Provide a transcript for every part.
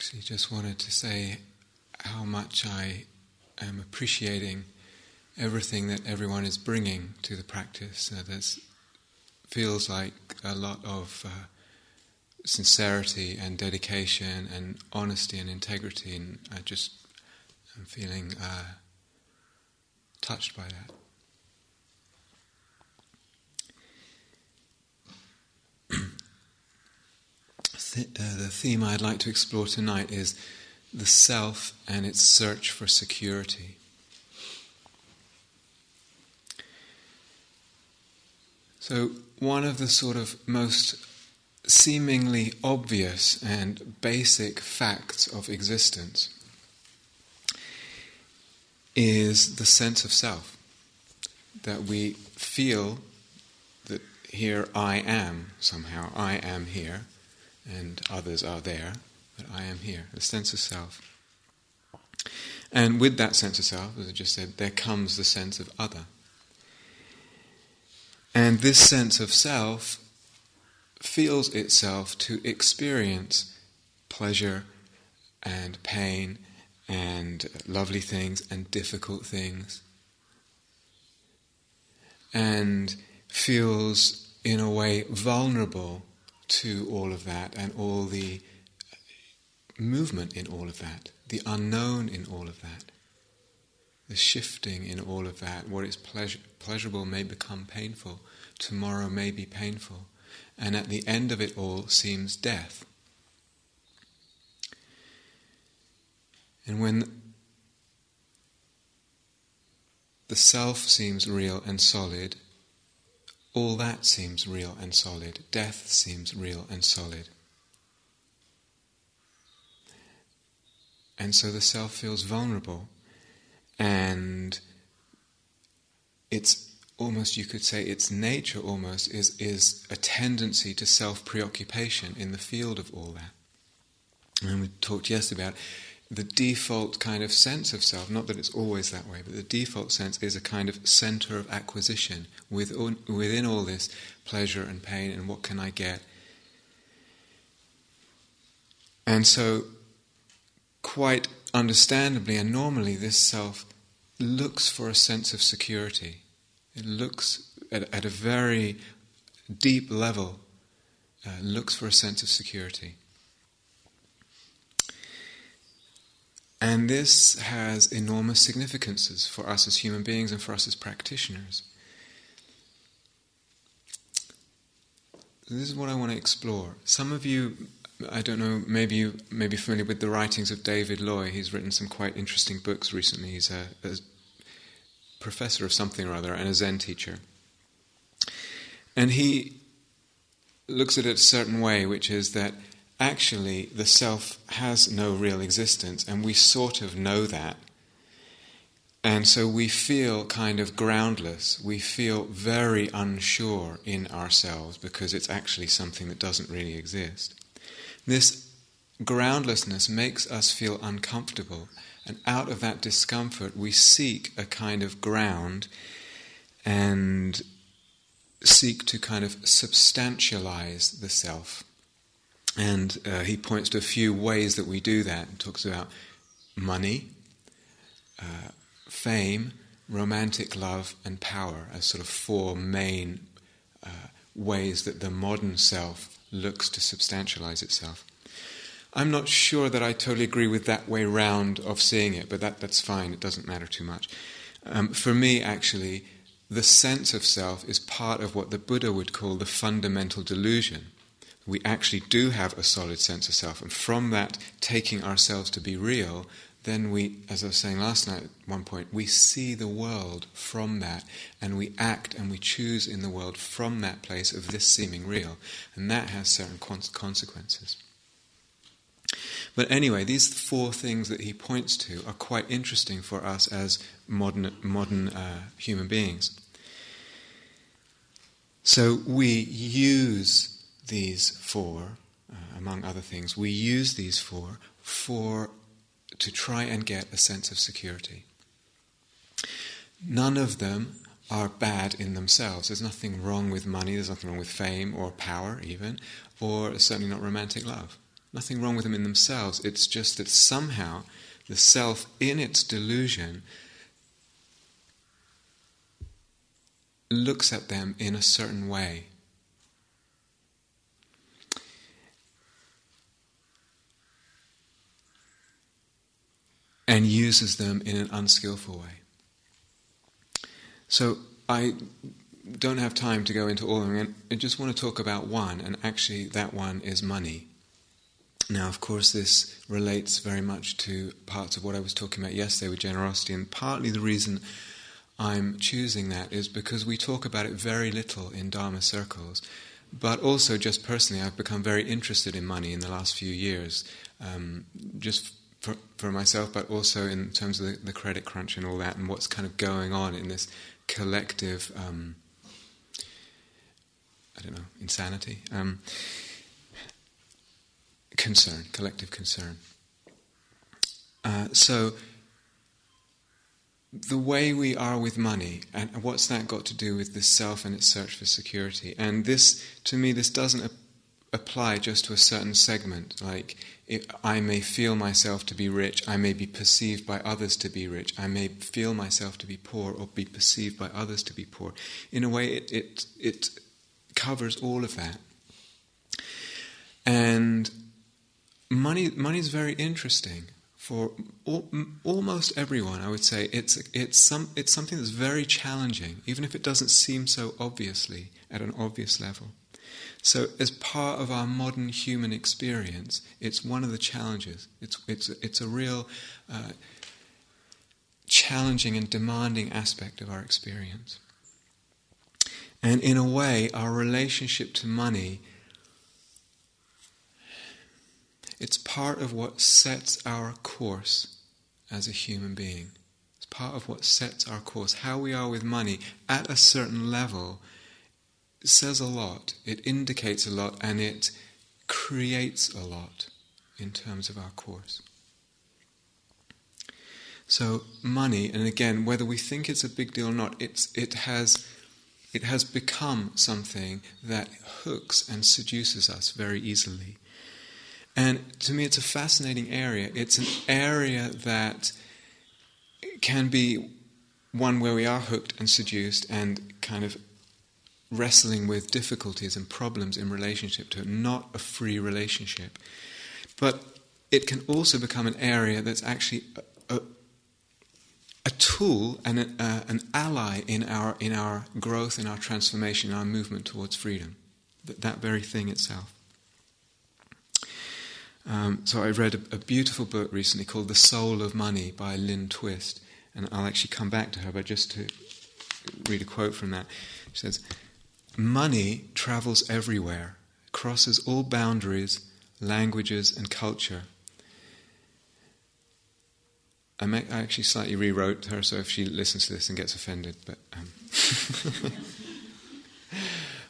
Actually, just wanted to say how much I am appreciating everything that everyone is bringing to the practice. That feels like a lot of sincerity and dedication and honesty and integrity, and I'm feeling touched by that. The theme I'd like to explore tonight is the self and its search for security. So one of the sort of most seemingly obvious and basic facts of existence is the sense of self, that we feel that here I am, somehow I am here, and others are there, but I am here, the sense of self. And with that sense of self, as I just said, there comes the sense of other. And this sense of self feels itself to experience pleasure and pain and lovely things and difficult things, and feels in a way vulnerable to all of that and all the movement in all of that, the unknown in all of that, the shifting in all of that. What is pleasurable may become painful, tomorrow may be painful, and at the end of it all seems death. And when the self seems real and solid, all that seems real and solid. Death seems real and solid. And so the self feels vulnerable, and it's almost, you could say, its nature almost is a tendency to self-preoccupation in the field of all that. And we talked yesterday about the default kind of sense of self, not that it's always that way, but the default sense is a kind of center of acquisition within all this pleasure and pain and what can I get. And so, quite understandably and normally, this self looks for a sense of security. It looks at a very deep level, looks for a sense of security. And this has enormous significances for us as human beings and for us as practitioners. This is what I want to explore. Some of you, I don't know, maybe you may be familiar with the writings of David Loy. He's written some quite interesting books recently. He's a professor of something or other and a Zen teacher. And he looks at it a certain way, which is that actually the self has no real existence, and we sort of know that. And so we feel kind of groundless. We feel very unsure in ourselves because it's actually something that doesn't really exist. This groundlessness makes us feel uncomfortable, and out of that discomfort we seek a kind of ground and seek to kind of substantialize the self. And he points to a few ways that we do that. He talks about money, fame, romantic love, and power as sort of four main ways that the modern self looks to substantialize itself. I'm not sure that I totally agree with that way round of seeing it, but that's fine, it doesn't matter too much. For me, actually, the sense of self is part of what the Buddha would call the fundamental delusion. We actually do have a solid sense of self, and from that, taking ourselves to be real, then we, as I was saying last night at one point, we see the world from that, and we act and we choose in the world from that place of this seeming real, and that has certain consequences. But anyway, these four things that he points to are quite interesting for us as modern human beings. So we use these four, among other things, we use these four to try and get a sense of security. None of them are bad in themselves. There's nothing wrong with money, there's nothing wrong with fame or power even, or certainly not romantic love. nothing wrong with them in themselves. It's just that somehow the self, in its delusion, looks at them in a certain way. And uses them in an unskillful way. So I don't have time to go into all of them. I just want to talk about one, and actually that one is money. Now, of course, this relates very much to parts of what I was talking about yesterday with generosity, and partly the reason I'm choosing that is because we talk about it very little in Dharma circles, but also just personally I've become very interested in money in the last few years, just for myself, but also in terms of the credit crunch and all that, and what's kind of going on in this collective, insanity, collective concern. So the way we are with money, and what's that got to do with the self and its search for security? And this, to me, this doesn't apply just to a certain segment. Like, I may feel myself to be rich, I may be perceived by others to be rich, I may feel myself to be poor or be perceived by others to be poor. In a way, it covers all of that. And money is very interesting for almost everyone. I would say it's something that's very challenging, even if it doesn't seem so obviously at an obvious level. So, as part of our modern human experience, it's one of the challenges. It's a real challenging and demanding aspect of our experience. And in a way, our relationship to money, it's part of what sets our course as a human being. It's part of what sets our course. How we are with money at a certain level says a lot, it indicates a lot, and it creates a lot in terms of our course. So money, and again, whether we think it's a big deal or not, it has become something that hooks and seduces us very easily. And to me, it's a fascinating area. It's an area that can be one where we are hooked and seduced and kind of wrestling with difficulties and problems in relationship to it, not a free relationship. But it can also become an area that's actually a tool and an ally in our growth, in our transformation, in our movement towards freedom. That very thing itself. So I read a beautiful book recently called The Soul of Money by Lynn Twist, and I'll actually come back to her, but just to read a quote from that. She says, "Money travels everywhere, crosses all boundaries, languages and culture." I actually slightly rewrote her, so if she listens to this and gets offended, but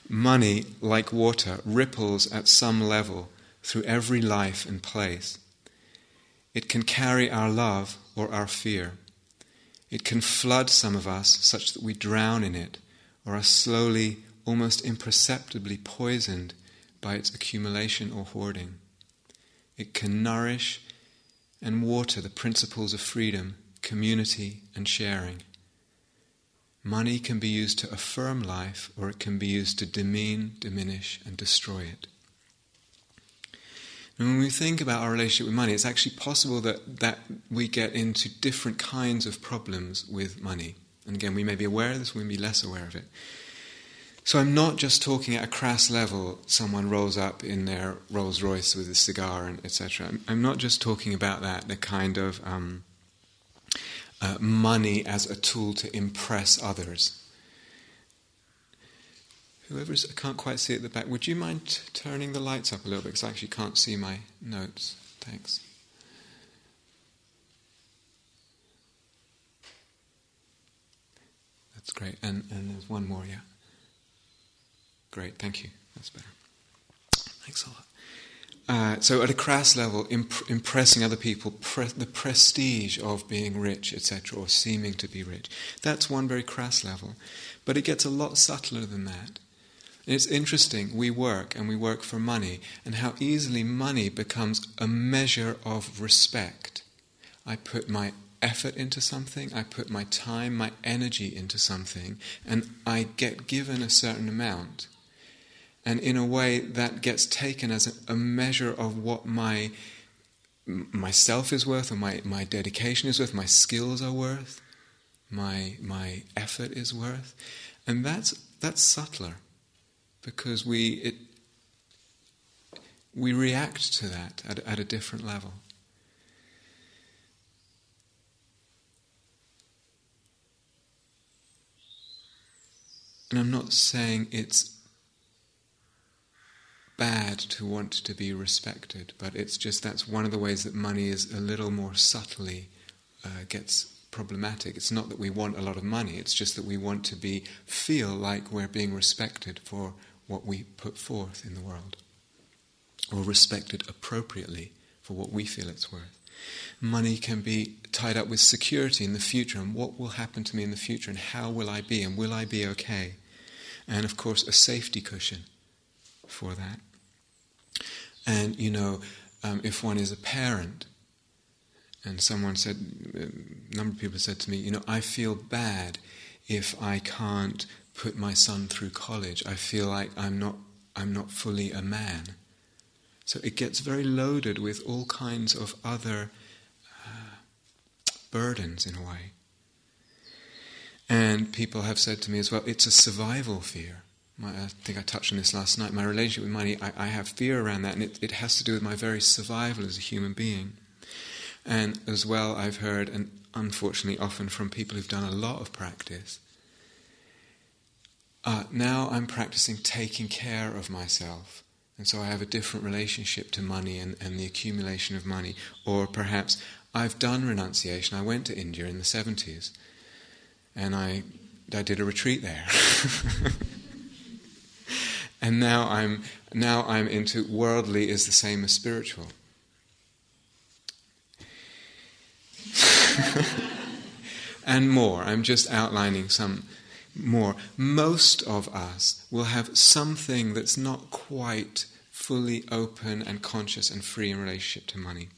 money, like water, ripples at some level through every life and place. It can carry our love or our fear. It can flood some of us such that we drown in it, or are slowly, almost imperceptibly poisoned by its accumulation or hoarding. It can nourish and water the principles of freedom, community and sharing. Money can be used to affirm life, or it can be used to demean, diminish and destroy it. And when we think about our relationship with money, it's actually possible that we get into different kinds of problems with money. And again, we may be aware of this, we may be less aware of it. So I'm not just talking at a crass level, someone rolls up in their Rolls Royce with a cigar and etc. I'm not just talking about that, the kind of money as a tool to impress others. I can't quite see at the back. Would you mind turning the lights up a little bit, because I actually can't see my notes. Thanks. That's great. And there's one more, yeah. Great, thank you. That's better. Thanks a lot. So at a crass level, impressing other people, the prestige of being rich, etc., or seeming to be rich. That's one very crass level. But it gets a lot subtler than that. And it's interesting, we work and we work for money, and how easily money becomes a measure of respect. I put my effort into something, I put my time, my energy into something, and I get given a certain amount. And in a way that gets taken as a measure of what myself is worth, or my dedication is worth, my skills are worth, my effort is worth. And that's subtler, because we react to that at a different level. And I'm not saying it's bad to want to be respected, but it's just that's one of the ways that money is a little more subtly gets problematic. It's not that we want a lot of money, it's just that we want to feel like we're being respected for what we put forth in the world, or respected appropriately for what we feel it's worth. Money can be tied up with security in the future, and what will happen to me in the future, and how will I be, and will I be okay? And of course a safety cushion for that. And if one is a parent, and someone said, a number of people said to me, I feel bad if I can't put my son through college. I feel like I'm not fully a man. So it gets very loaded with all kinds of other burdens in a way. And people have said to me as well, it's a survival fear. I think I touched on this last night. My relationship with money, I have fear around that, and it has to do with my very survival as a human being. And as well, I've heard, and unfortunately often from people who've done a lot of practice, now I'm practicing taking care of myself. And so I have a different relationship to money and the accumulation of money. Or perhaps I've done renunciation. I went to India in the 70s, and I did a retreat there. And now I'm into worldly is the same as spiritual. And more. I'm just outlining some more. Most of us will have something that's not quite fully open and conscious and free in relationship to money.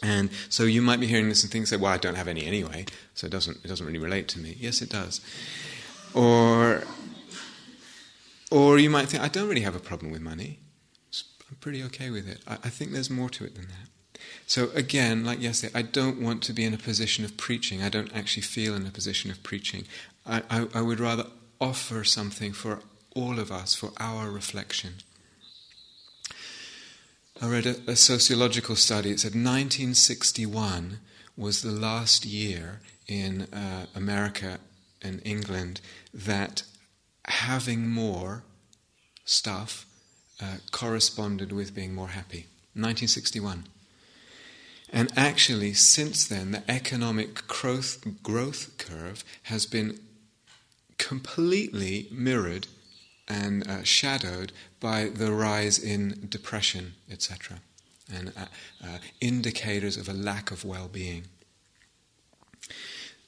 And so you might be hearing this and think, well, I don't have any anyway, so it doesn't really relate to me. Yes, it does. Or you might think, I don't really have a problem with money. I'm pretty okay with it. I think there's more to it than that. So again, like yesterday, I don't want to be in a position of preaching. I don't actually feel in a position of preaching. I would rather offer something for all of us, for our reflection. I read a sociological study. It said 1961 was the last year in America and England that having more stuff corresponded with being more happy. 1961. And actually, since then, the economic growth curve has been completely mirrored and shadowed by the rise in depression, etc., and indicators of a lack of well-being.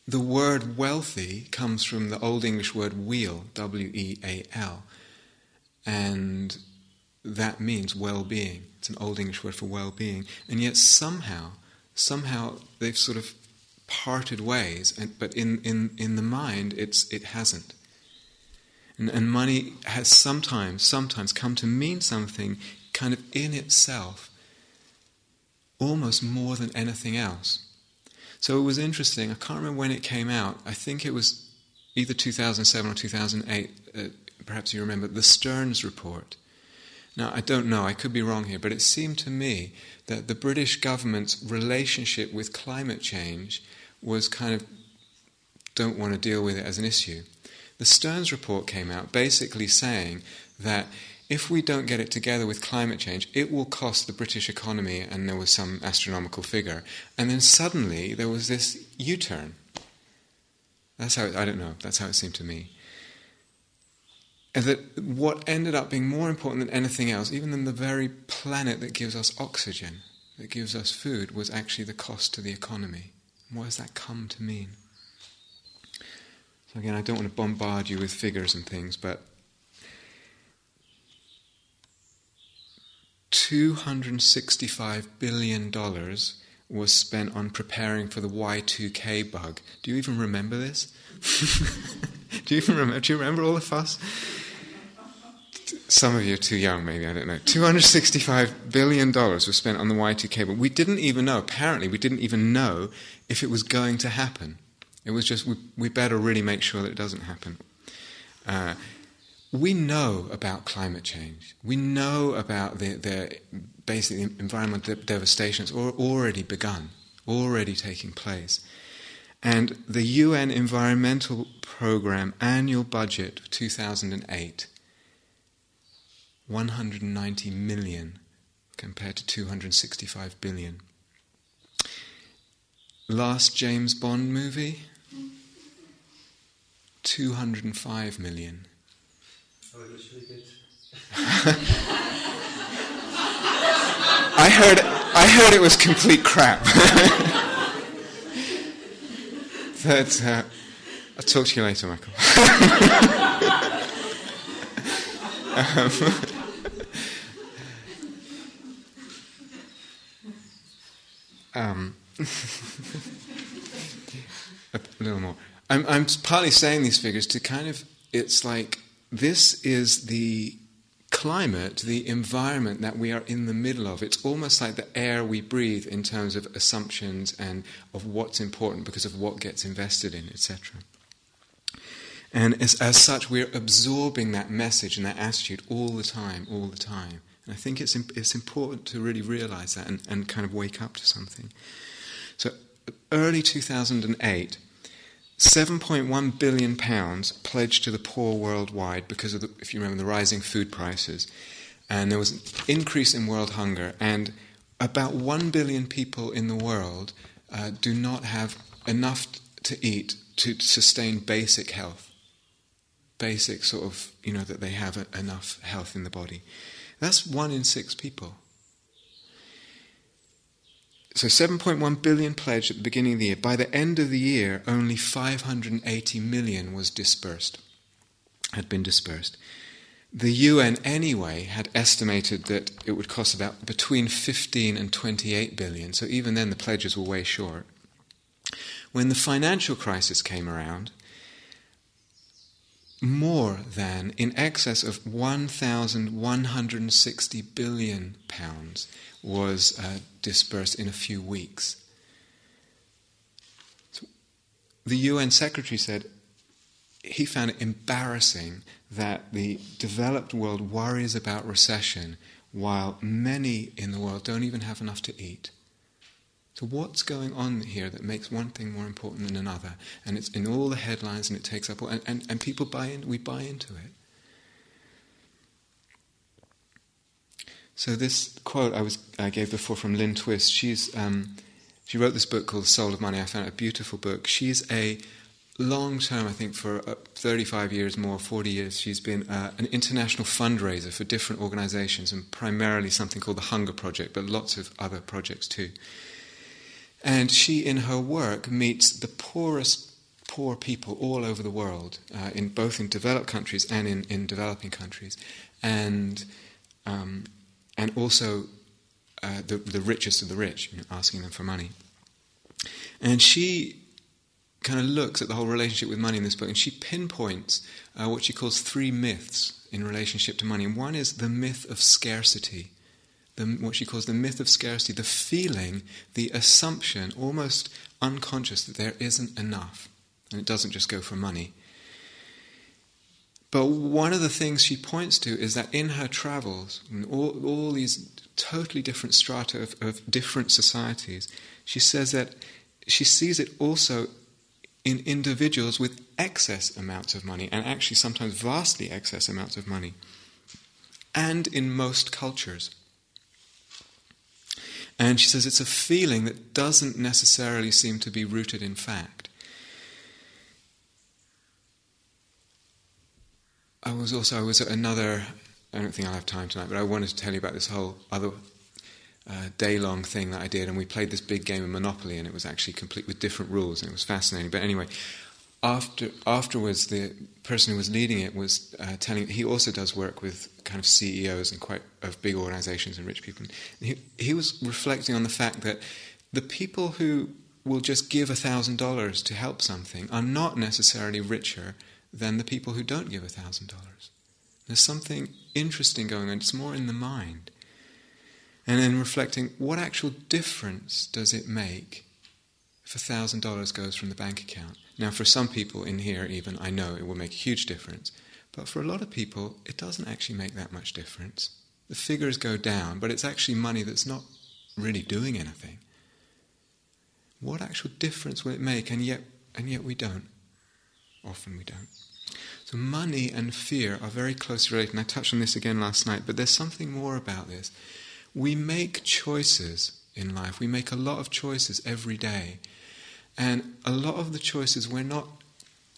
The word wealthy comes from the Old English word weal, W-E-A-L, and that means well-being. It's an Old English word for well-being, and yet somehow they've sort of parted ways. But in the mind, it hasn't. And money has sometimes come to mean something kind of in itself, almost more than anything else. So it was interesting. I can't remember when it came out. I think it was either 2007 or 2008. Perhaps you remember the Stearns Report. Now, I don't know, I could be wrong here, but it seemed to me that the British government's relationship with climate change was kind of, don't want to deal with it as an issue. The Stearns Report came out basically saying that if we don't get it together with climate change, it will cost the British economy, and there was some astronomical figure. And then suddenly there was this U-turn. That's how it seemed to me. And that what ended up being more important than anything else, even than the very planet that gives us oxygen, that gives us food, was actually the cost to the economy. And what does that come to mean? So again, I don't want to bombard you with figures and things, but $265 billion was spent on preparing for the Y2K bug. Do you even remember this? Do you remember all the fuss? Some of you are too young, maybe, I don't know. $265 billion was spent on the Y2K bug. We didn't even know, apparently, we didn't even know if it was going to happen. It was just, we better really make sure that it doesn't happen. We know about climate change. We know about the basically environmental devastation that's already begun, already taking place. And the UN Environmental Programme annual budget of 2008, 190 million compared to 265 billion. Last James Bond movie, 205 million. Oh, it was really good. I heard it was complete crap. But I'll talk to you later, Michael. A little more. I'm partly saying these figures to kind of, it's like, this is the climate, the environment that we are in the middle of. It's almost like the air we breathe in terms of assumptions and of what's important because of what gets invested in, etc. And as such, we're absorbing that message and that attitude all the time. And I think it's important to really realize that and kind of wake up to something. So early 2008, £7.1 billion pledged to the poor worldwide because of, if you remember, the rising food prices. And there was an increase in world hunger. And about 1 billion people in the world do not have enough to eat to sustain basic health. Basic sort of, that they have enough health in the body. That's 1 in 6 people. So 7.1 billion pledged at the beginning of the year. By the end of the year, only 580 million had been dispersed. The UN anyway had estimated that it would cost about between 15 and 28 billion, so even then the pledges were way short. When the financial crisis came around, more than, in excess of £1,160 billion was dispersed in a few weeks. So the UN Secretary said he found it embarrassing that the developed world worries about recession while many in the world don't even have enough to eat. So what's going on here that makes one thing more important than another? And it's in all the headlines and it takes up all, and people buy in, we buy into it. So this quote I gave before from Lynn Twist, she wrote this book called The Soul of Money. I found it a beautiful book. She's a long-term, I think for 35 years more, 40 years, she's been an international fundraiser for different organizations and primarily something called the Hunger Project, but lots of other projects too. And she, in her work, meets the poor people all over the world, both in developed countries and in developing countries, and also the richest of the rich, asking them for money. And she kind of looks at the whole relationship with money in this book, and she pinpoints what she calls 3 myths in relationship to money. And one is the myth of scarcity. What she calls the myth of scarcity, the feeling, the assumption, almost unconscious, that there isn't enough. And it doesn't just go for money. But one of the things she points to is that in her travels, in all these totally different strata of different societies, she says that she sees it also in individuals with excess amounts of money, and actually sometimes vastly excess amounts of money, and in most cultures. And she says it's a feeling that doesn't necessarily seem to be rooted in fact. I was at another, I don't think I'll have time tonight, but I wanted to tell you about this whole other day-long thing that I did, and we played this big game of Monopoly, and it was actually complete with different rules, and it was fascinating. But anyway, afterwards, the person who was leading it was telling. He also does work with kind of CEOs and of big organizations and rich people. And he was reflecting on the fact that the people who will just give $1,000 to help something are not necessarily richer than the people who don't give $1,000. There's something interesting going on. It's more in the mind. And then reflecting, what actual difference does it make if $1,000 goes from the bank account? Now, for some people in here even, I know it will make a huge difference. But for a lot of people, it doesn't actually make that much difference. The figures go down, but it's actually money that's not really doing anything. What actual difference will it make? And yet we don't. Often we don't. So money and fear are very closely related. And I touched on this again last night, but there's something more about this. We make choices in life. We make a lot of choices every day. And a lot of the choices we're not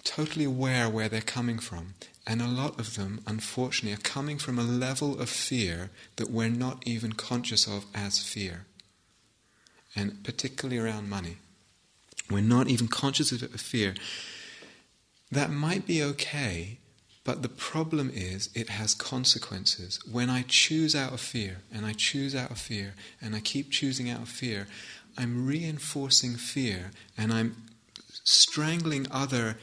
totally aware where they're coming from. And a lot of them, unfortunately, are coming from a level of fear that we're not even conscious of as fear. And particularly around money. We're not even conscious of it as fear. That might be okay, but the problem is it has consequences. When I choose out of fear, and I choose out of fear, and I keep choosing out of fear, I'm reinforcing fear, and I'm strangling other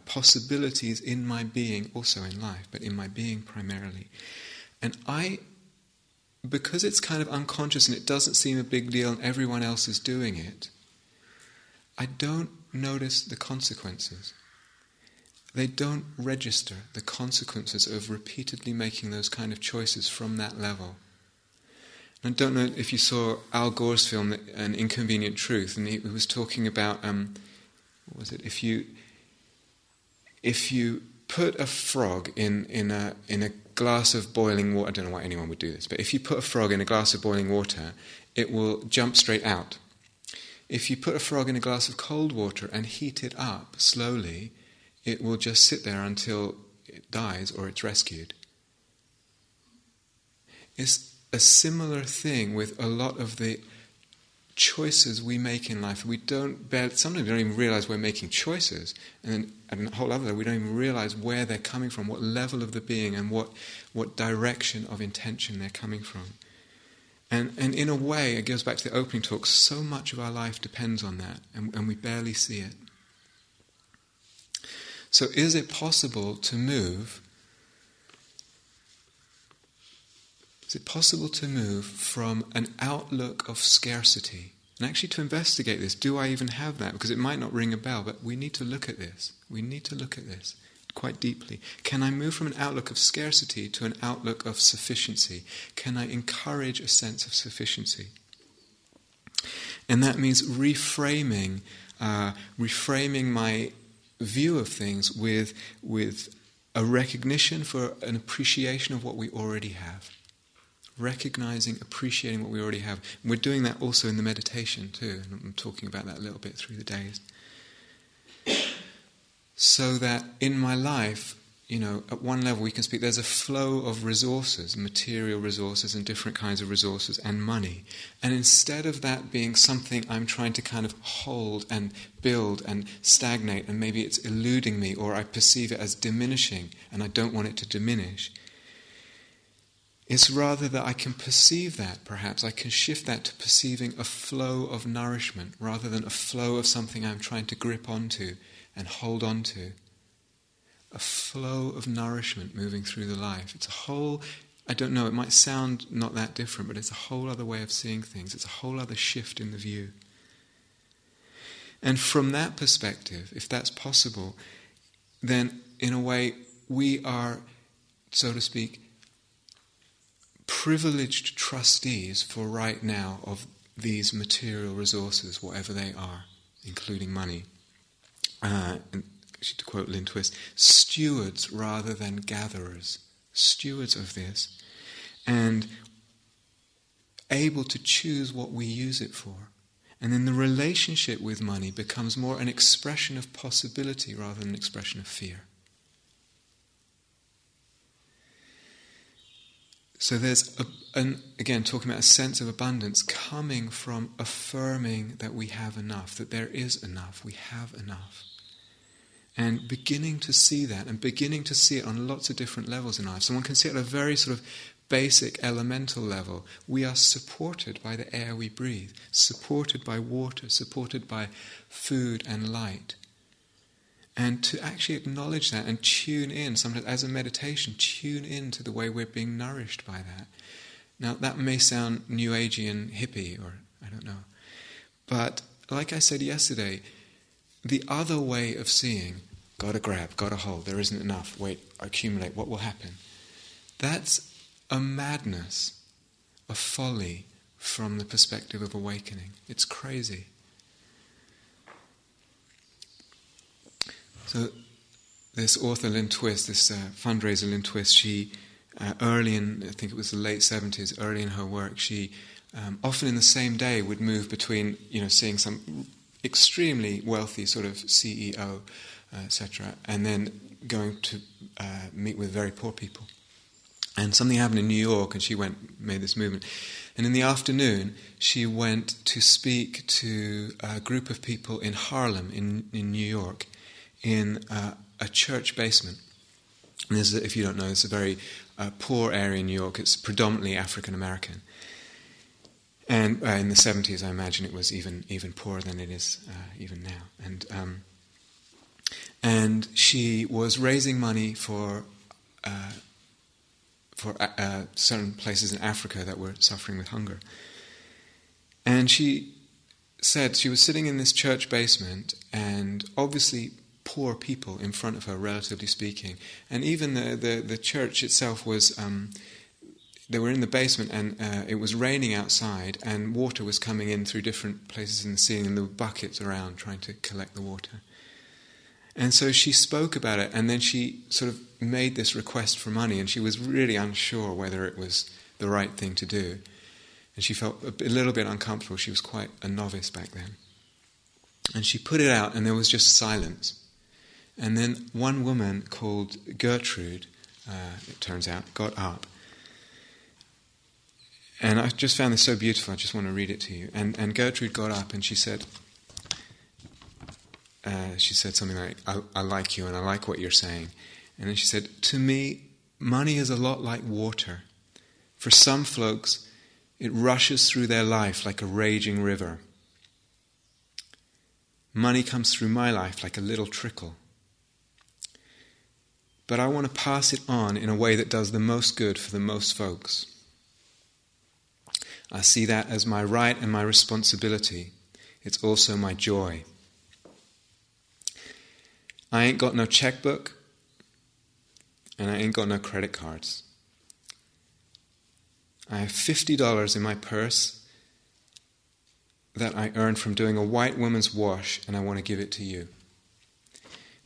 possibilities in my being, also in life, but in my being primarily. And because it's kind of unconscious and it doesn't seem a big deal and everyone else is doing it, I don't notice the consequences. They don't register the consequences of repeatedly making those kind of choices from that level. And I don't know if you saw Al Gore's film, An Inconvenient Truth, and he was talking about, what was it? If you put a frog in a glass of boiling water, I don't know why anyone would do this, but if you put a frog in a glass of boiling water, it will jump straight out. If you put a frog in a glass of cold water and heat it up slowly, it will just sit there until it dies or it's rescued. It's a similar thing with a lot of the choices we make in life. Sometimes we don't even realize we're making choices, and then at a whole other level, we don't even realize where they're coming from, what level of the being, and what direction of intention they're coming from. And in a way, it goes back to the opening talk, so much of our life depends on that, and we barely see it. So is it possible to move? Is it possible to move from an outlook of scarcity? And actually to investigate this, do I even have that? Because it might not ring a bell, but we need to look at this. We need to look at this quite deeply. Can I move from an outlook of scarcity to an outlook of sufficiency? Can I encourage a sense of sufficiency? And that means reframing my view of things with a recognition for an appreciation of what we already have. Recognizing, appreciating what we already have. And we're doing that also in the meditation too, and I'm talking about that a little bit through the days. So that in my life, at one level we can speak, there's a flow of resources, material resources and different kinds of resources and money. And instead of that being something I'm trying to kind of hold and build and stagnate, and maybe it's eluding me or I perceive it as diminishing and I don't want it to diminish, it's rather that I can perceive that, perhaps. I can shift that to perceiving a flow of nourishment rather than a flow of something I'm trying to grip onto and hold on to. A flow of nourishment moving through the life. It's a whole, I don't know, it might sound not that different, but it's a whole other way of seeing things. It's a whole other shift in the view. And from that perspective, if that's possible, then in a way we are, so to speak, privileged trustees for right now of these material resources, whatever they are, including money. And actually, to quote Lynn Twist, stewards rather than gatherers, stewards of this, and able to choose what we use it for. And then the relationship with money becomes more an expression of possibility rather than an expression of fear. So there's, again, talking about a sense of abundance coming from affirming that we have enough, that there is enough, we have enough. And beginning to see that, and beginning to see it on lots of different levels in life. Someone can see it at a very sort of basic, elemental level. We are supported by the air we breathe, supported by water, supported by food and light. And to actually acknowledge that and tune in, sometimes as a meditation, tune in to the way we're being nourished by that. Now, that may sound New Agey and hippie, or I don't know. But like I said yesterday, the other way of seeing, gotta grab, gotta hold, there isn't enough, wait, accumulate, what will happen? That's a madness, a folly from the perspective of awakening. It's crazy. So this author Lynn Twist, this fundraiser Lynn Twist, she early in, I think it was the late 70s, early in her work, she often in the same day would move between, seeing some extremely wealthy sort of CEO, etc., and then going to meet with very poor people. And something happened in New York, and she made this movement. And in the afternoon, she went to speak to a group of people in Harlem, in New York, in a church basement. And this is, if you don't know, it's a very poor area in New York. It's predominantly African American. And in the 70s, I imagine it was even poorer than it is even now. And she was raising money for certain places in Africa that were suffering with hunger. And she said she was sitting in this church basement, and obviously poor people in front of her, relatively speaking. And even the church itself was, they were in the basement, and it was raining outside, and water was coming in through different places in the ceiling, and there were buckets around trying to collect the water. And so she spoke about it, and then she sort of made this request for money, and she was really unsure whether it was the right thing to do. And she felt a little bit uncomfortable. She was quite a novice back then. And she put it out, and there was just silence. And then one woman called Gertrude, it turns out, got up. And I just found this so beautiful, I just want to read it to you. And Gertrude got up, and she said something like, I like you and I like what you're saying. And then she said, to me, money is a lot like water. For some folks, it rushes through their life like a raging river. Money comes through my life like a little trickle. But I want to pass it on in a way that does the most good for the most folks. I see that as my right and my responsibility. It's also my joy. I ain't got no checkbook, and I ain't got no credit cards. I have $50 in my purse that I earned from doing a white woman's wash, and I want to give it to you.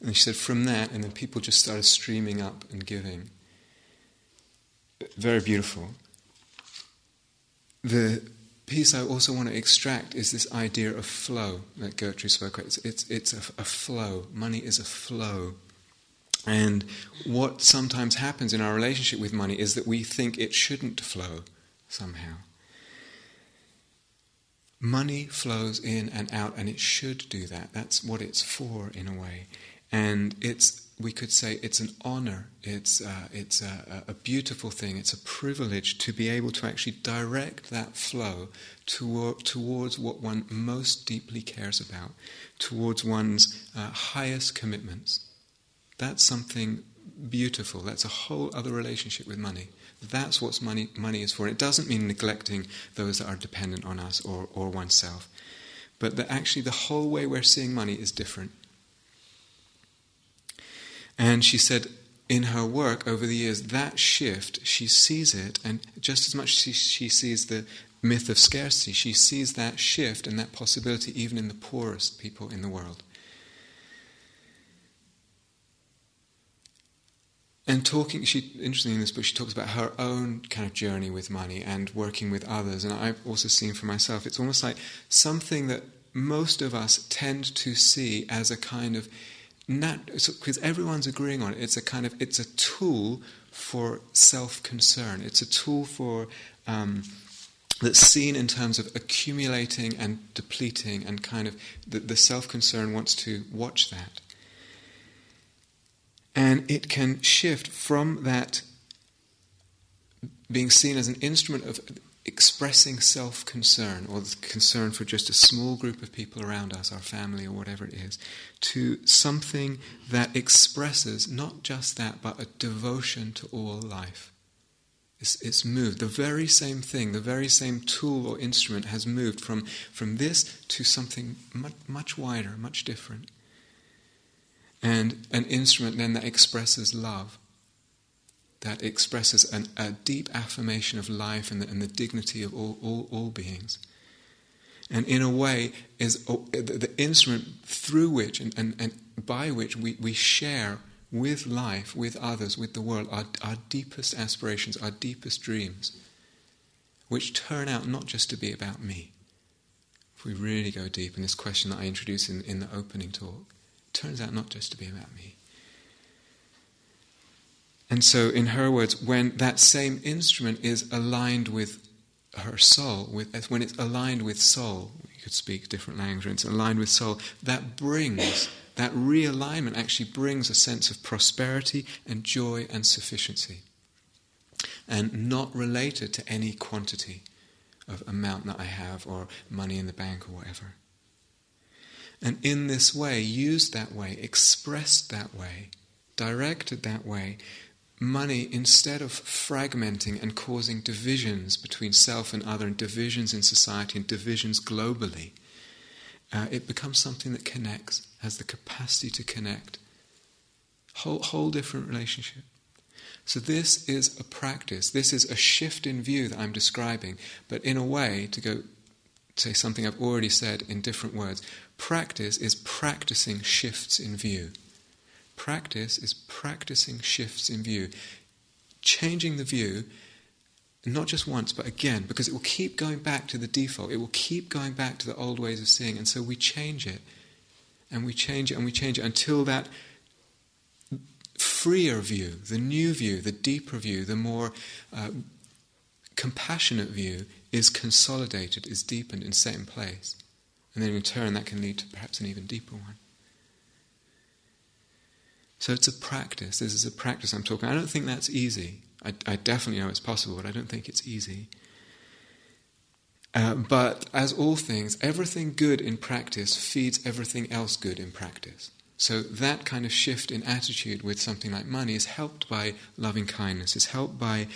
And she said from that, and then people just started streaming up and giving. Very beautiful. The piece I also want to extract is this idea of flow that Gertrude spoke about. It's a flow. Money is a flow. And what sometimes happens in our relationship with money is that we think it shouldn't flow somehow. Money flows in and out, and it should do that. That's what it's for, in a way. And we could say it's an honor, it's a beautiful thing, it's a privilege to be able to actually direct that flow towards what one most deeply cares about, towards one's highest commitments. That's something beautiful. That's a whole other relationship with money. That's what money is for. It doesn't mean neglecting those that are dependent on us or oneself, but that actually the whole way we're seeing money is different. And she said in her work over the years, that shift, she sees it, and just as much as she sees the myth of scarcity, she sees that shift and that possibility even in the poorest people in the world. And interestingly in this book, she talks about her own kind of journey with money and working with others. And I've also seen for myself, it's almost like something that most of us tend to see as a kind of because everyone's agreeing on it. It's a tool for self-concern. It's a tool for that's seen in terms of accumulating and depleting, and kind of the self-concern wants to watch that. And it can shift from that being seen as an instrument of expressing self-concern, or the concern for just a small group of people around us, our family or whatever it is, to something that expresses not just that, but a devotion to all life. It's moved. The very same thing, the very same tool or instrument has moved from this to something much wider, much different. And an instrument then that expresses love, that expresses a deep affirmation of life and the dignity of all beings. And in a way is the instrument through which and by which we share with life, with others, with the world, our deepest aspirations, our deepest dreams, which turn out not just to be about me. If we really go deep in this question that I introduced in the opening talk, it turns out not just to be about me. And so, in her words, when that same instrument is aligned with her soul, when it's aligned with soul, you could speak different language, when it's aligned with soul, that realignment actually brings a sense of prosperity and joy and sufficiency, and not related to any quantity of amount that I have or money in the bank or whatever. And in this way, used that way, expressed that way, directed that way, money, instead of fragmenting and causing divisions between self and other, and divisions in society and divisions globally, it becomes something that connects, has the capacity to connect. Whole different relationship. So this is a practice, this is a shift in view that I'm describing, but in a way, to go say something I've already said in different words, practice is practicing shifts in view. Practice is practicing shifts in view, changing the view, not just once, but again, because it will keep going back to the default. It will keep going back to the old ways of seeing, and so we change it, and we change it, and we change it, until that freer view, the new view, the deeper view, the more compassionate view is consolidated, is deepened and set in place. And then in turn that can lead to perhaps an even deeper one. So it's a practice. This is a practice I'm talking. I don't think that's easy. I definitely know it's possible, but I don't think it's easy. But as all things, everything good in practice feeds everything else good in practice. So that kind of shift in attitude with something like money is helped by loving kindness, is helped by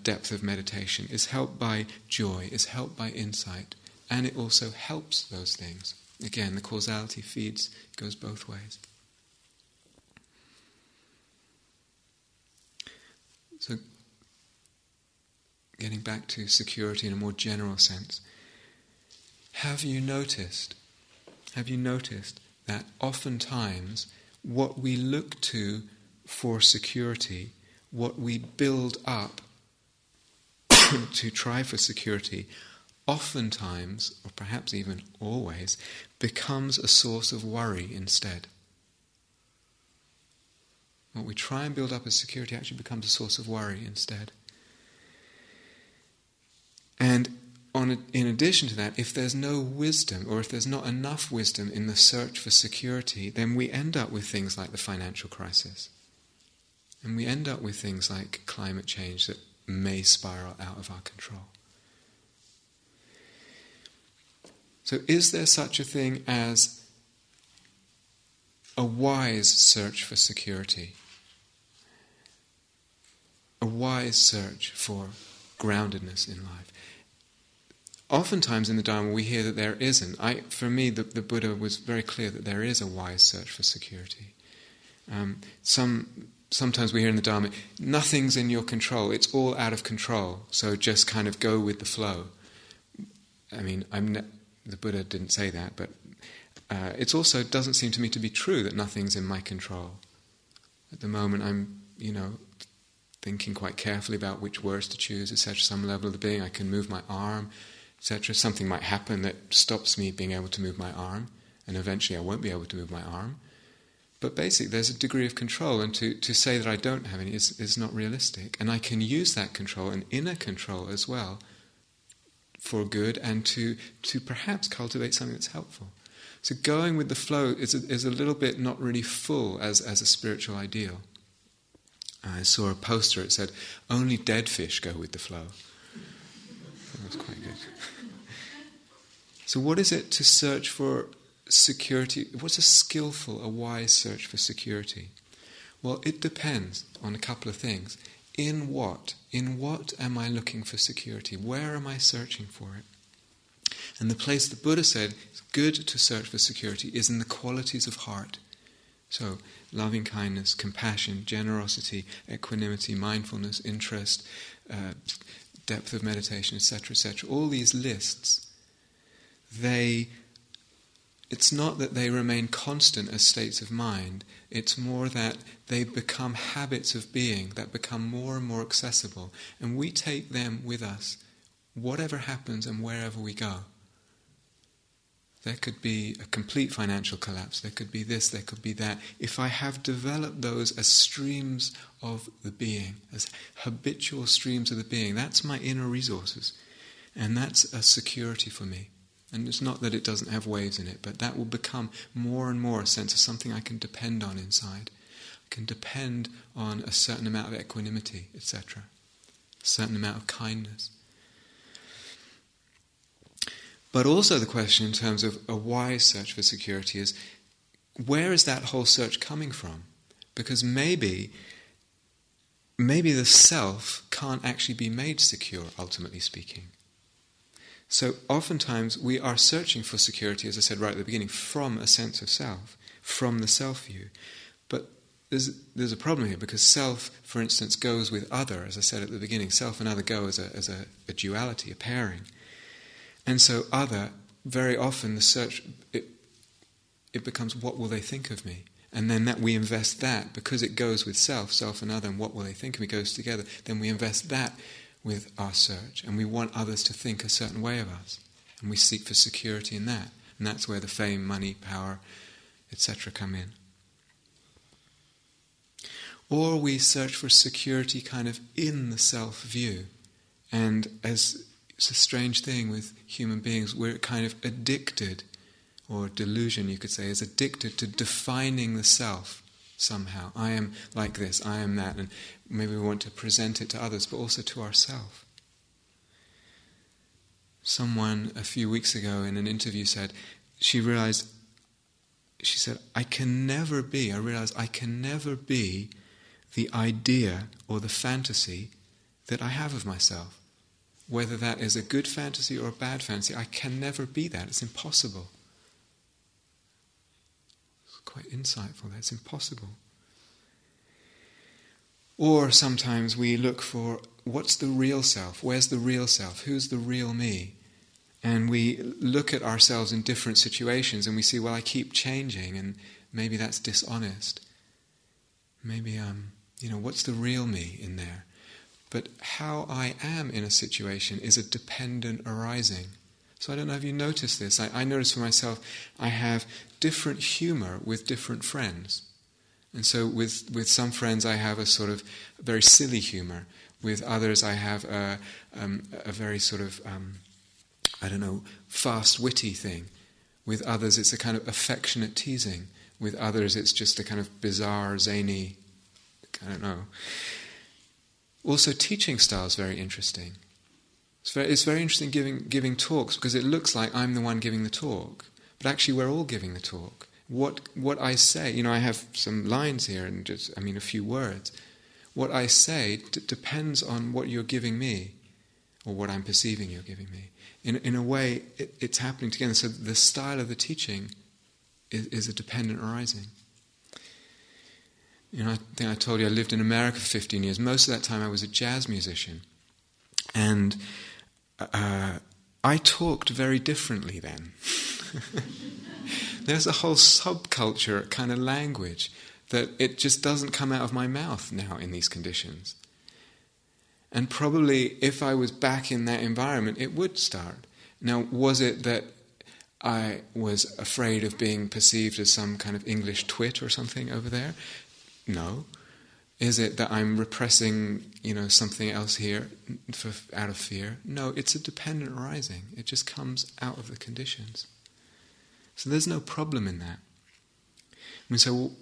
depth of meditation, is helped by joy, is helped by insight, and it also helps those things. Again, the causality feeds, goes both ways. So, getting back to security in a more general sense, have you noticed that oftentimes what we look to for security, what we build up to try for security, oftentimes, or perhaps even always, becomes a source of worry instead? What we try and build up as security actually becomes a source of worry instead. And in addition to that, if there's no wisdom, or if there's not enough wisdom in the search for security, then we end up with things like the financial crisis. And we end up with things like climate change that may spiral out of our control. So is there such a thing as a wise search for security? A wise search for groundedness in life? Oftentimes in the Dharma we hear that there isn't. For me, the Buddha was very clear that there is a wise search for security. Sometimes we hear in the Dharma, nothing's in your control, it's all out of control, so just kind of go with the flow. I mean, the Buddha didn't say that, but it also doesn't seem to me to be true that nothing's in my control. At the moment I'm, thinking quite carefully about which words to choose, etc. Some level of the being, I can move my arm, etc. Something might happen that stops me being able to move my arm, and eventually I won't be able to move my arm. But basically there's a degree of control, and to say that I don't have any is not realistic. And I can use that control, and inner control as well, for good, and to perhaps cultivate something that's helpful. So going with the flow is a little bit not really full as a spiritual ideal. I saw a poster, it said, "Only dead fish go with the flow." That was quite good. So what is it to search for security? What's a skillful, a wise search for security? Well, it depends on a couple of things. In what? In what am I looking for security? Where am I searching for it? And the place the Buddha said it's good to search for security is in the qualities of heart. So, loving kindness, compassion, generosity, equanimity, mindfulness, interest, depth of meditation, etc., etc. All these lists, it's not that they remain constant as states of mind, it's more that they become habits of being that become more and more accessible, and we take them with us, whatever happens and wherever we go. There could be a complete financial collapse, there could be this, there could be that. If I have developed those as streams of the being, as habitual streams of the being, that's my inner resources, and that's a security for me. And it's not that it doesn't have waves in it, but that will become more and more a sense of something I can depend on inside. I can depend on a certain amount of equanimity, etc. A certain amount of kindness. But also the question in terms of a wise search for security is, where is that whole search coming from? Because maybe the self can't actually be made secure, ultimately speaking. So oftentimes we are searching for security, as I said right at the beginning, from a sense of self, from the self-view. But there's a problem here, because self, for instance, goes with other, as I said at the beginning. Self and other go as a duality, a pairing. And so other, very often the search, it becomes, what will they think of me? And then that we invest that, because it goes with self and other, and what will they think of me goes together, then we invest that with our search, and we want others to think a certain way of us, and we seek for security in that, and that's where the fame, money, power, etc. come in. Or we search for security kind of in the self-view, and as it's a strange thing with human beings, we're kind of addicted, or delusion you could say, is addicted to defining the self somehow. I am like this, I am that, and maybe we want to present it to others, but also to ourselves. Someone a few weeks ago in an interview said, she said, I realize I can never be the idea or the fantasy that I have of myself. Whether that is a good fantasy or a bad fantasy, I can never be that. It's impossible. It's quite insightful. That's impossible. Or sometimes we look for, what's the real self? Where's the real self? Who's the real me? And we look at ourselves in different situations and we see, well, I keep changing, and maybe that's dishonest. Maybe, what's the real me in there? But how I am in a situation is a dependent arising. So I don't know if you noticed this. I notice for myself, I have different humour with different friends. And so with some friends I have a sort of very silly humour. With others I have a very sort of, fast, witty thing. With others it's a kind of affectionate teasing. With others it's just a kind of bizarre, zany, I don't know. Also, teaching style is very interesting. It's very interesting giving talks, because it looks like I'm the one giving the talk, but actually we're all giving the talk. What I say, I have some lines here and just, a few words. What I say depends on what you're giving me, or what I'm perceiving you're giving me. In a way, it's happening together. So the style of the teaching is a dependent arising. I think I told you I lived in America for 15 years. Most of that time I was a jazz musician. And I talked very differently then. There's a whole subculture kind of language that it just doesn't come out of my mouth now in these conditions. And probably if I was back in that environment, it would start. Now, was it that I was afraid of being perceived as some kind of English twit or something over there? No. Is it that I'm repressing, something else here out of fear? No, it's a dependent arising. It just comes out of the conditions. So there's no problem in that. So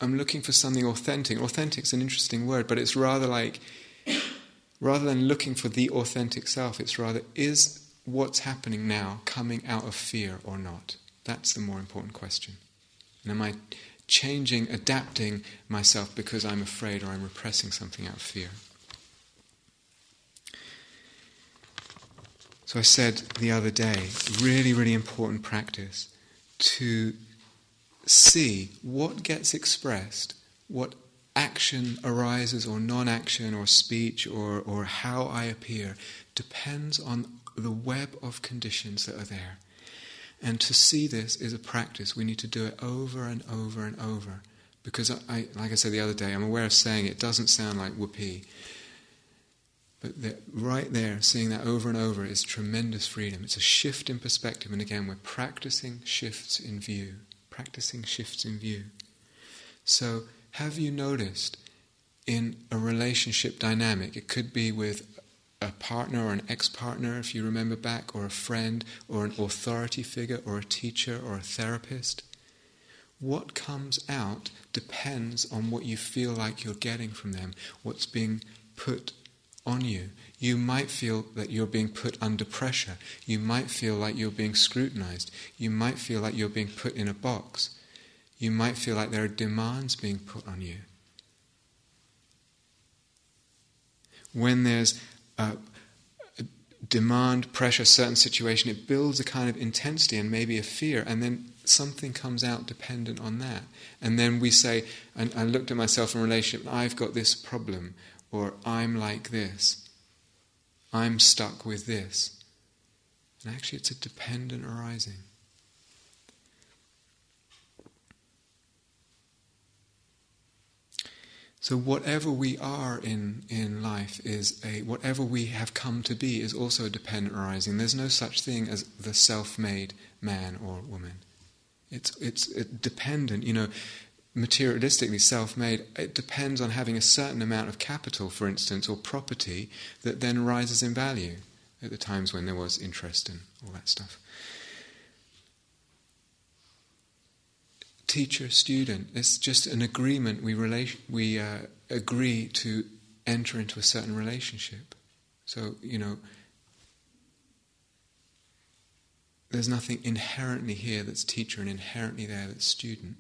I'm looking for something authentic. Authentic's an interesting word, but it's rather than looking for the authentic self, it's rather, is what's happening now coming out of fear or not? That's the more important question. And am I changing, adapting myself because I'm afraid or I'm repressing something out of fear? So I said the other day, really, really important practice to see what gets expressed, what action arises or non-action or speech or how I appear depends on the web of conditions that are there. And to see this is a practice. We need to do it over and over and over. Because, like I said the other day, I'm aware of saying it doesn't sound like whoopee. But right there, seeing that over and over is tremendous freedom. It's a shift in perspective. And again, we're practicing shifts in view. Practicing shifts in view. So, have you noticed in a relationship dynamic, it could be with a partner or an ex-partner, if you remember back, or a friend, or an authority figure, or a teacher, or a therapist. What comes out depends on what you feel like you're getting from them, what's being put on you. You might feel that you're being put under pressure. You might feel like you're being scrutinized. You might feel like you're being put in a box. You might feel like there are demands being put on you. When there's a demand, pressure, certain situation, it builds a kind of intensity and maybe a fear, and then something comes out dependent on that. And then we say, and I looked at myself in a relationship, I've got this problem, or I'm like this, I'm stuck with this. And actually it's a dependent arising. So whatever we are in life is whatever we have come to be is also a dependent arising. There's no such thing as the self-made man or woman. It's dependent, materialistically self-made. It depends on having a certain amount of capital, for instance, or property that then rises in value at the times when there was interest and all that stuff. Teacher, student, it's just an agreement. We agree to enter into a certain relationship. So, there's nothing inherently here that's teacher and inherently there that's student.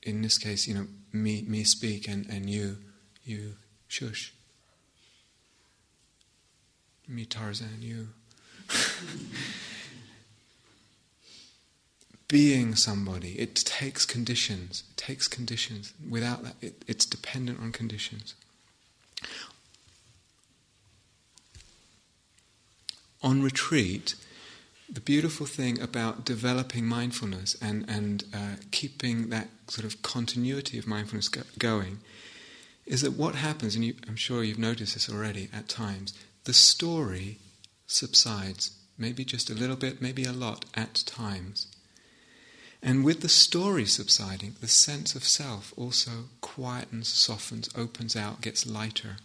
In this case, me speak and you shush. Me Tarzan, you. Being somebody, it takes conditions. It takes conditions. Without that, it's dependent on conditions. On retreat, the beautiful thing about developing mindfulness and keeping that sort of continuity of mindfulness going is that what happens, and I'm sure you've noticed this already at times, the story subsides, maybe just a little bit, maybe a lot at times. And with the story subsiding, the sense of self also quietens, softens, opens out, gets lighter.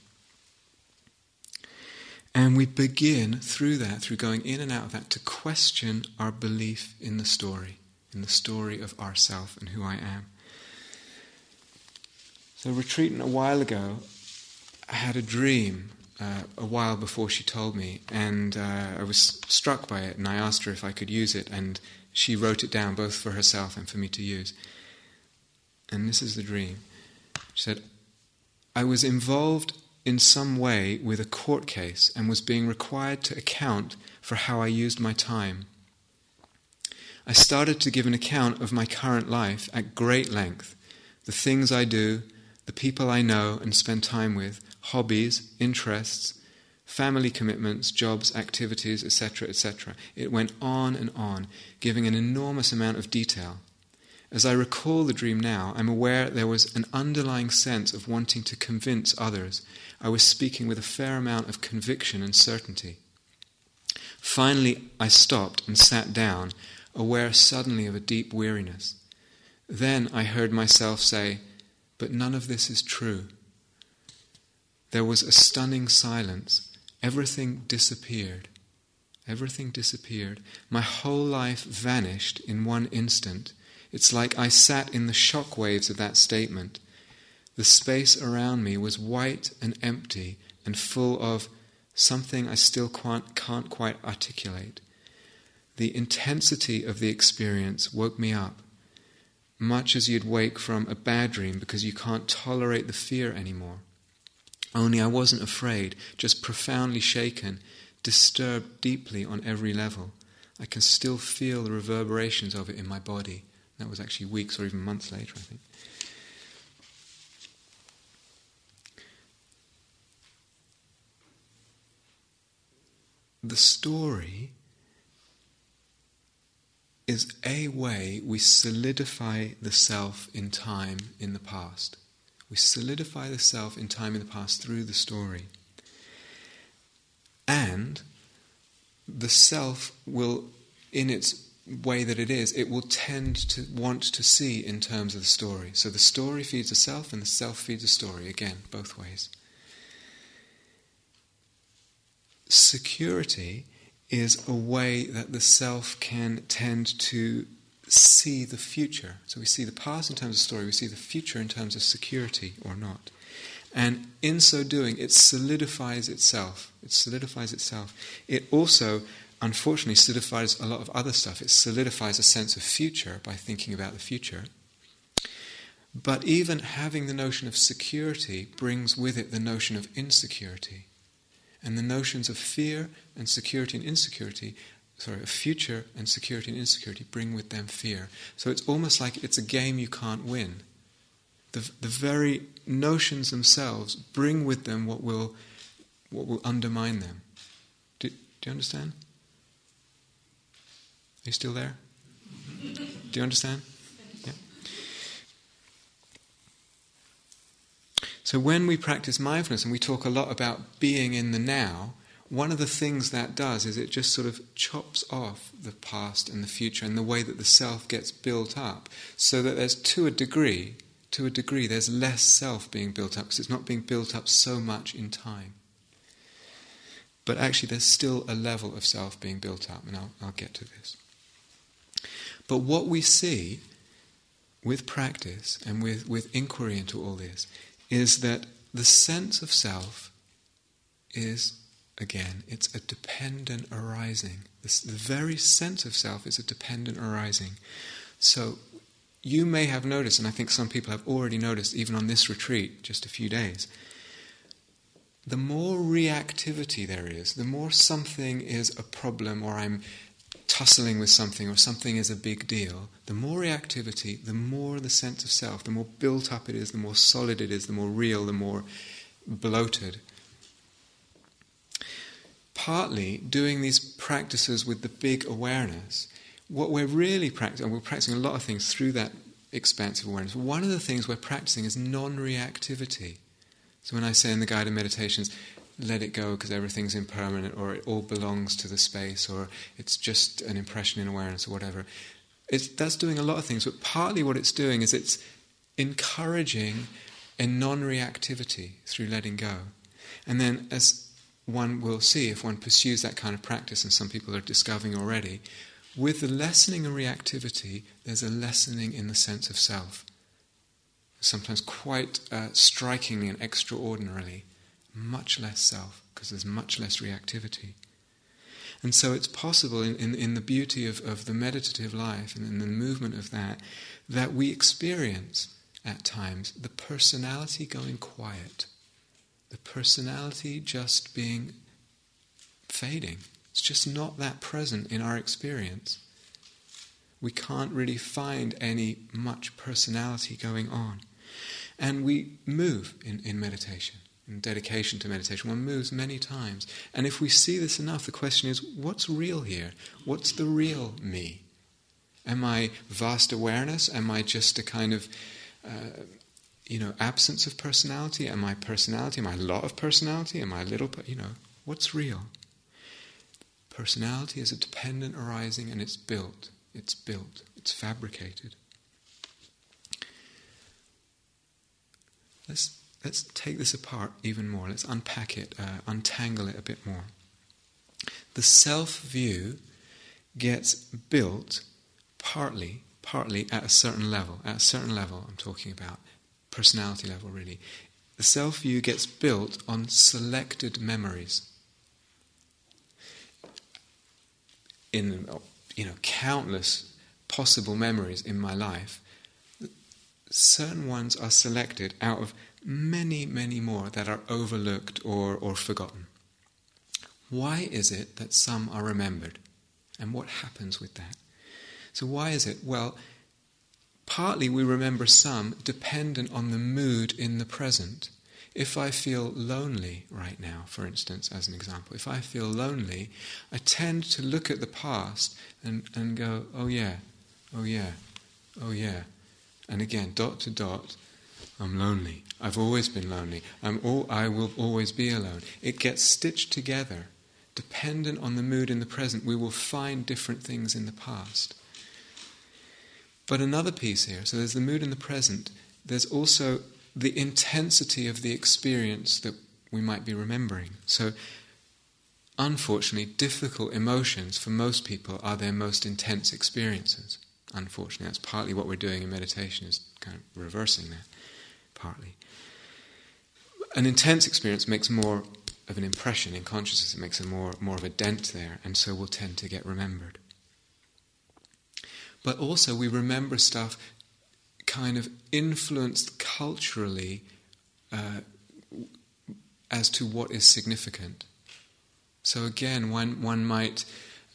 And we begin through that, through going in and out of that, to question our belief in the story of ourself and who I am. So retreating a while ago, I had a dream a while before she told me, and I was struck by it, and I asked her if I could use it, and she wrote it down both for herself and for me to use. And this is the dream. She said, I was involved in some way with a court case and was being required to account for how I used my time. I started to give an account of my current life at great length, the things I do, the people I know and spend time with, hobbies, interests, family commitments, jobs, activities, etc., etc. It went on and on, giving an enormous amount of detail. As I recall the dream now, I'm aware there was an underlying sense of wanting to convince others. I was speaking with a fair amount of conviction and certainty. Finally, I stopped and sat down, aware suddenly of a deep weariness. Then I heard myself say, but none of this is true. There was a stunning silence. Everything disappeared. Everything disappeared. My whole life vanished in one instant. It's like I sat in the shock waves of that statement. The space around me was white and empty and full of something I still can't quite articulate. The intensity of the experience woke me up, much as you'd wake from a bad dream because you can't tolerate the fear anymore. Only I wasn't afraid, just profoundly shaken, disturbed deeply on every level. I can still feel the reverberations of it in my body. That was actually weeks or even months later, I think. The story is a way we solidify the self in time in the past. We solidify the self in time in the past through the story. And the self will, in its way that it will tend to want to see in terms of the story. So the story feeds the self and the self feeds the story. Again, both ways. Security is a way that the self can tend to see the future. So we see the past in terms of story, we see the future in terms of security or not. And in so doing, it solidifies itself. It also, unfortunately, solidifies a lot of other stuff. It solidifies a sense of future by thinking about the future. But even having the notion of security brings with it the notion of insecurity. And the notions of fear and security and insecurity, of future and security and insecurity bring with them fear. So it's almost like it's a game you can't win. The very notions themselves bring with them what will undermine them. Do you understand? Are you still there? Do you understand? Yeah. So when we practice mindfulness and we talk a lot about being in the now, one of the things that does is it just sort of chops off the past and the future and the way that the self gets built up, so that there's to a degree there's less self being built up because it's not being built up so much in time. But actually there's still a level of self being built up, and I'll get to this. But what we see with practice and with inquiry into all this is that the sense of self is, again, it's a dependent arising. The very sense of self is a dependent arising. So you may have noticed, and I think some people have already noticed, even on this retreat, just a few days, the more reactivity there is, the more something is a problem, or I'm tussling with something, or something is a big deal, the more reactivity, the more the sense of self, the more built up it is, the more solid it is, the more real, the more bloated. Partly, doing these practices with the big awareness, what we're really practicing, and we're practicing a lot of things through that expansive awareness, one of the things we're practicing is non-reactivity. So when I say in the guided meditations, let it go because everything's impermanent, or it all belongs to the space, or it's just an impression in awareness, or whatever, that's doing a lot of things, but partly what it's doing is it's encouraging a non-reactivity through letting go. And then, as one will see if one pursues that kind of practice, and some people are discovering already, with the lessening of reactivity, there's a lessening in the sense of self. Sometimes quite strikingly and extraordinarily, much less self, because there's much less reactivity. And so it's possible in the beauty of the meditative life and in the movement of that we experience at times the personality going quiet, the personality just being fading. It's just not that present in our experience. We can't really find any much personality going on. And we move in meditation, in dedication to meditation. One moves many times. And if we see this enough, the question is, what's real here? What's the real me? Am I vast awareness? Am I just a kind of, absence of personality? Am I personality? Am I a lot of personality? Am I a little, what's real? Personality is a dependent arising, and it's built, it's fabricated. Let's take this apart even more. Let's unpack it, untangle it a bit more. The self-view gets built partly partly at a certain level. At a certain level, I'm talking about personality level, really. The self-view gets built on selected memories. In countless possible memories in my life, certain ones are selected out of many, many more that are overlooked or forgotten. Why is it that some are remembered? And what happens with that? So why is it? Well, partly we remember some dependent on the mood in the present. If I feel lonely right now, for instance, as an example, if I feel lonely, I tend to look at the past and go, oh yeah, oh yeah, oh yeah. And again, dot to dot, I'm lonely. I've always been lonely. I will always be alone. It gets stitched together. Dependent on the mood in the present, we will find different things in the past. But another piece here, so there's the mood in the present, there's also the intensity of the experience that we might be remembering. So, unfortunately, difficult emotions for most people are their most intense experiences. Unfortunately, that's partly what we're doing in meditation, is kind of reversing that, partly. An intense experience makes more of an impression in consciousness, it makes a more of a dent there, and so will tend to get remembered. But also we remember stuff kind of influenced culturally as to what is significant. So again, one might,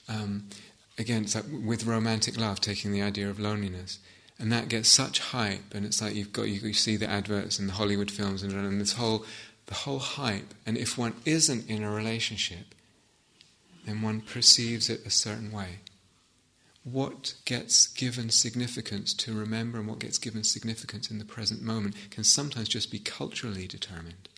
again, it's like with romantic love, taking the idea of loneliness, and that gets such hype, and it's like you see the adverts and the Hollywood films and the whole hype, and if one isn't in a relationship, then one perceives it a certain way. What gets given significance to remember and what gets given significance in the present moment can sometimes just be culturally determined.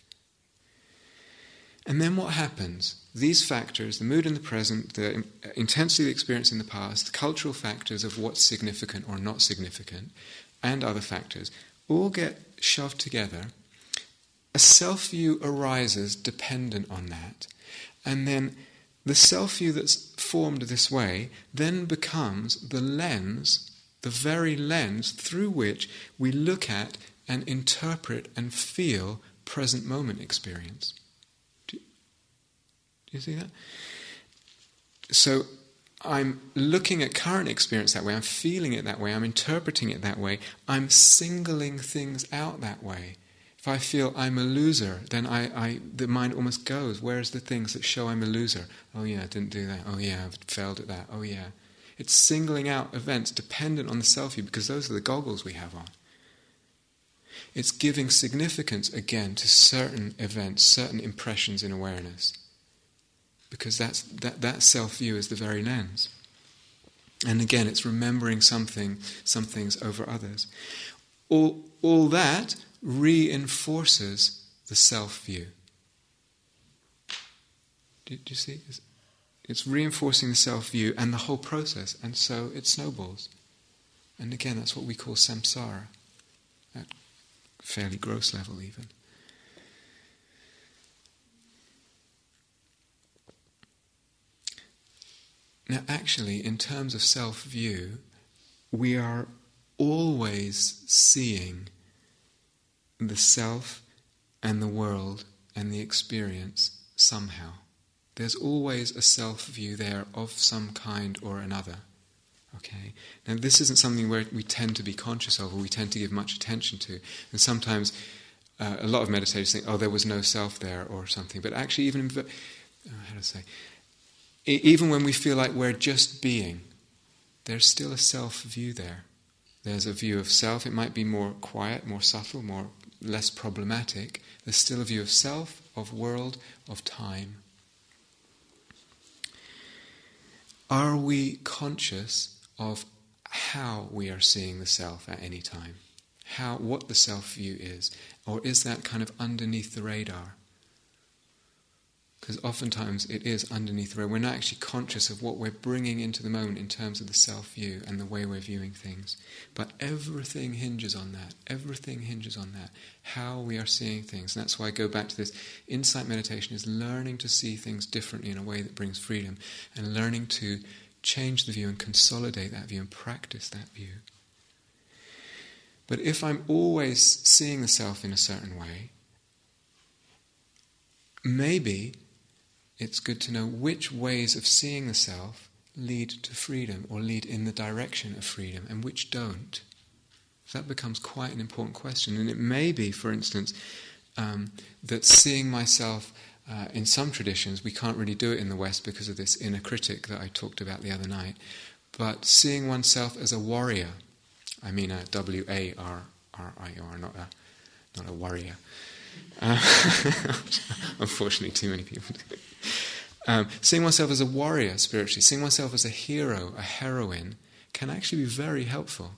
And then what happens? These factors, the mood in the present, the intensity of the experience in the past, the cultural factors of what's significant or not significant, and other factors, all get shoved together. A self-view arises dependent on that, and then the self-view that's formed this way then becomes the lens, the very lens through which we look at and interpret and feel present moment experience. Do you see that? So I'm looking at current experience that way, I'm feeling it that way, I'm interpreting it that way, I'm singling things out that way. If I feel I'm a loser, then the mind almost goes, where's the things that show I'm a loser? Oh yeah, I didn't do that. Oh yeah, I've failed at that. Oh yeah. It's singling out events dependent on the self-view because those are the goggles we have on. It's giving significance again to certain events, certain impressions in awareness. Because that self-view is the very lens. And again, it's remembering some things over others. All that reinforces the self-view. Do you see? It's reinforcing the self-view and the whole process, and so it snowballs. And again, that's what we call samsara, at a fairly gross level even. Now actually, in terms of self-view, we are always seeing the self and the world and the experience somehow. There's always a self-view there of some kind or another. Okay? Now this isn't something where we tend to be conscious of or we tend to give much attention to. And sometimes a lot of meditators think, oh, there was no self there or something. But actually even when we feel like we're just being, there's still a self-view there. There's a view of self. It might be more quiet, more subtle, less problematic. There's still a view of self, of world, of time. Are we conscious of how we are seeing the self at any time? What the self-view is? Or is that kind of underneath the radar? Because oftentimes it is underneath the radar. We're not actually conscious of what we're bringing into the moment in terms of the self-view and the way we're viewing things. But everything hinges on that. Everything hinges on that. How we are seeing things. And that's why I go back to this. Insight meditation is learning to see things differently in a way that brings freedom. And learning to change the view and consolidate that view and practice that view. But if I'm always seeing the self in a certain way, maybe it's good to know which ways of seeing the self lead to freedom or lead in the direction of freedom and which don't. So that becomes quite an important question. And it may be, for instance, that seeing myself in some traditions, we can't really do it in the West because of this inner critic that I talked about the other night, but seeing oneself as a warrior, I mean a W-A-R-R-I-O-R, not a warrior. Unfortunately, too many people do. Seeing oneself as a warrior spiritually, seeing oneself as a hero, a heroine, can actually be very helpful.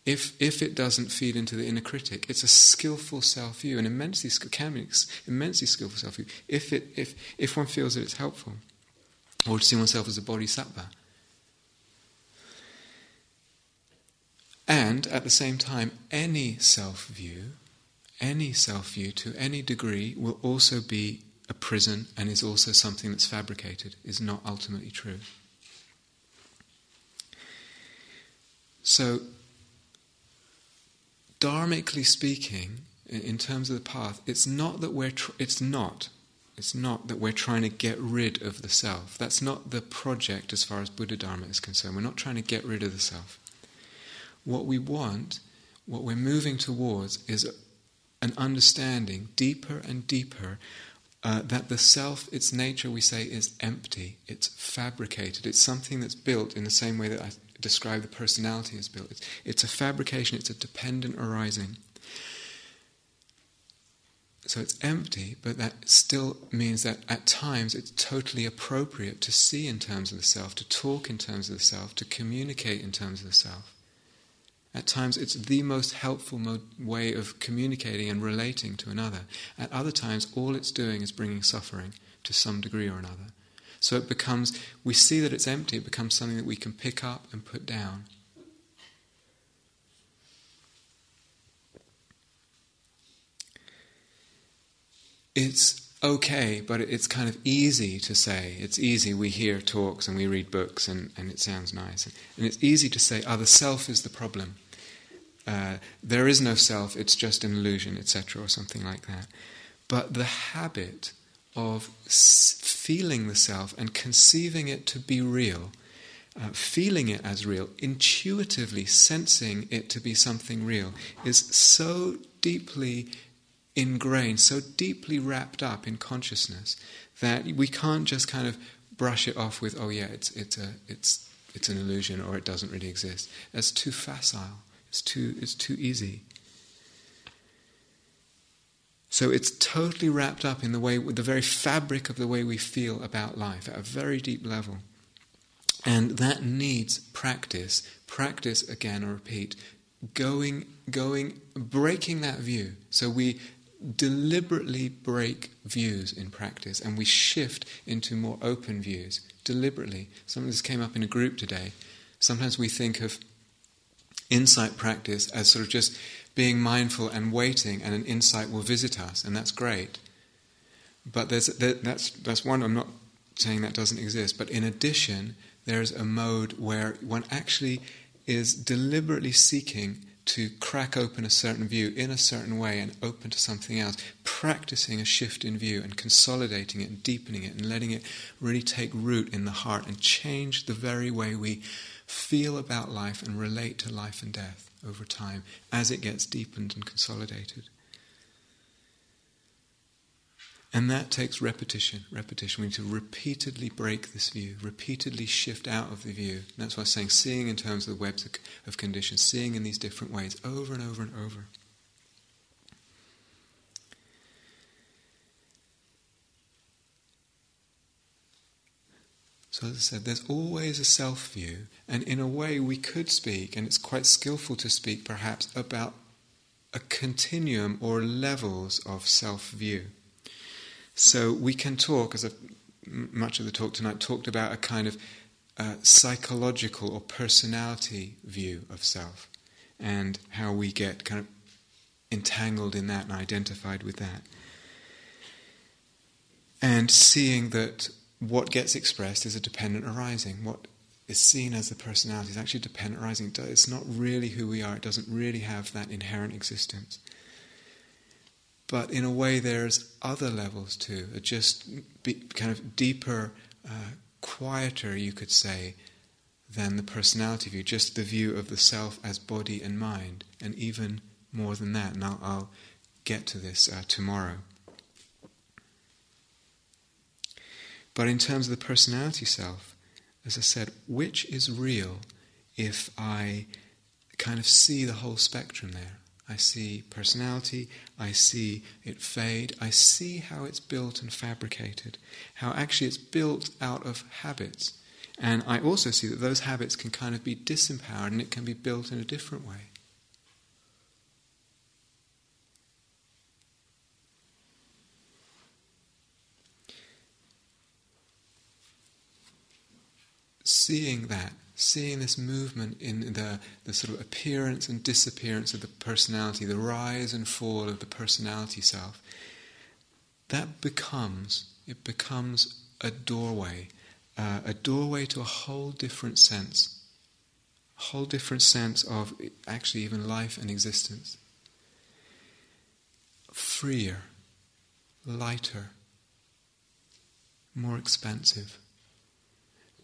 If it doesn't feed into the inner critic, it's a skillful self-view, an immensely skillful self-view. If one feels that it's helpful, or to see oneself as a bodhisattva. And at the same time, any self-view to any degree will also be a prison and is also something that's fabricated, is not ultimately true. So, dharmically speaking, in terms of the path, it's not that we're trying to get rid of the self. That's not the project as far as Buddha Dharma is concerned. We're not trying to get rid of the self. What we want, what we're moving towards, is an understanding deeper and deeper that the self, its nature, we say, is empty. It's fabricated. It's something that's built in the same way that I describe the personality as built. It's a fabrication. It's a dependent arising. So it's empty, but that still means that at times it's totally appropriate to see in terms of the self, to talk in terms of the self, to communicate in terms of the self. At times it's the most helpful way of communicating and relating to another. At other times all it's doing is bringing suffering to some degree or another. So it becomes, we see that it's empty, it becomes something that we can pick up and put down. It's okay, but it's kind of easy to say. It's easy, we hear talks and we read books and it sounds nice. And it's easy to say, the self is the problem. There is no self, it's just an illusion, etc., or something like that. But the habit of feeling the self and conceiving it to be real, feeling it as real, intuitively sensing it to be something real, is so deeply ingrained, so deeply wrapped up in consciousness that we can't just kind of brush it off with, it's an illusion or it doesn't really exist. That's too facile. It's too easy. So it's totally wrapped up in the very fabric of the way we feel about life at a very deep level. And that needs practice. Practice, again, I repeat, breaking that view. So we deliberately break views in practice and we shift into more open views, deliberately. Some of this came up in a group today. Sometimes we think of insight practice as sort of just being mindful and waiting, and an insight will visit us, and that's great. But that's one. I'm not saying that doesn't exist, but in addition, there's a mode where one actually is deliberately seeking to crack open a certain view in a certain way and open to something else, practicing a shift in view and consolidating it and deepening it and letting it really take root in the heart and change the very way we feel about life and relate to life and death over time as it gets deepened and consolidated. And that takes repetition. We need to repeatedly break this view, repeatedly shift out of the view. And that's why I'm saying seeing in terms of the webs of conditions, seeing in these different ways over and over and over. So as I said, there's always a self-view, and in a way we could speak, and it's quite skillful to speak perhaps, about a continuum or levels of self-view. So we can talk, as much of the talk tonight talked about, a kind of psychological or personality view of self, and how we get kind of entangled in that and identified with that. And seeing that what gets expressed is a dependent arising. is seen as the personality. It's actually dependent arising. It's not really who we are. It doesn't really have that inherent existence. But in a way, there's other levels too. Just kind of deeper, quieter, you could say, than the personality view. Just the view of the self as body and mind, and even more than that. And I'll get to this tomorrow. But in terms of the personality self, as I said, which is real if I kind of see the whole spectrum there? I see personality, I see it fade, I see how it's built and fabricated, how actually it's built out of habits. And I also see that those habits can kind of be disempowered and it can be built in a different way. Seeing that, seeing this movement in the sort of appearance and disappearance of the personality, the rise and fall of the personality self, that becomes a doorway to a whole different sense of actually even life and existence. Freer, lighter, more expansive.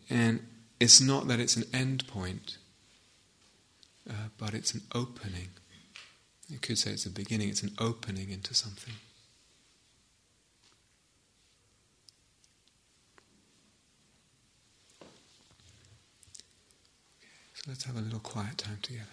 And it's not that it's an end point, but it's an opening. You could say it's a beginning, it's an opening into something. Okay, so let's have a little quiet time together.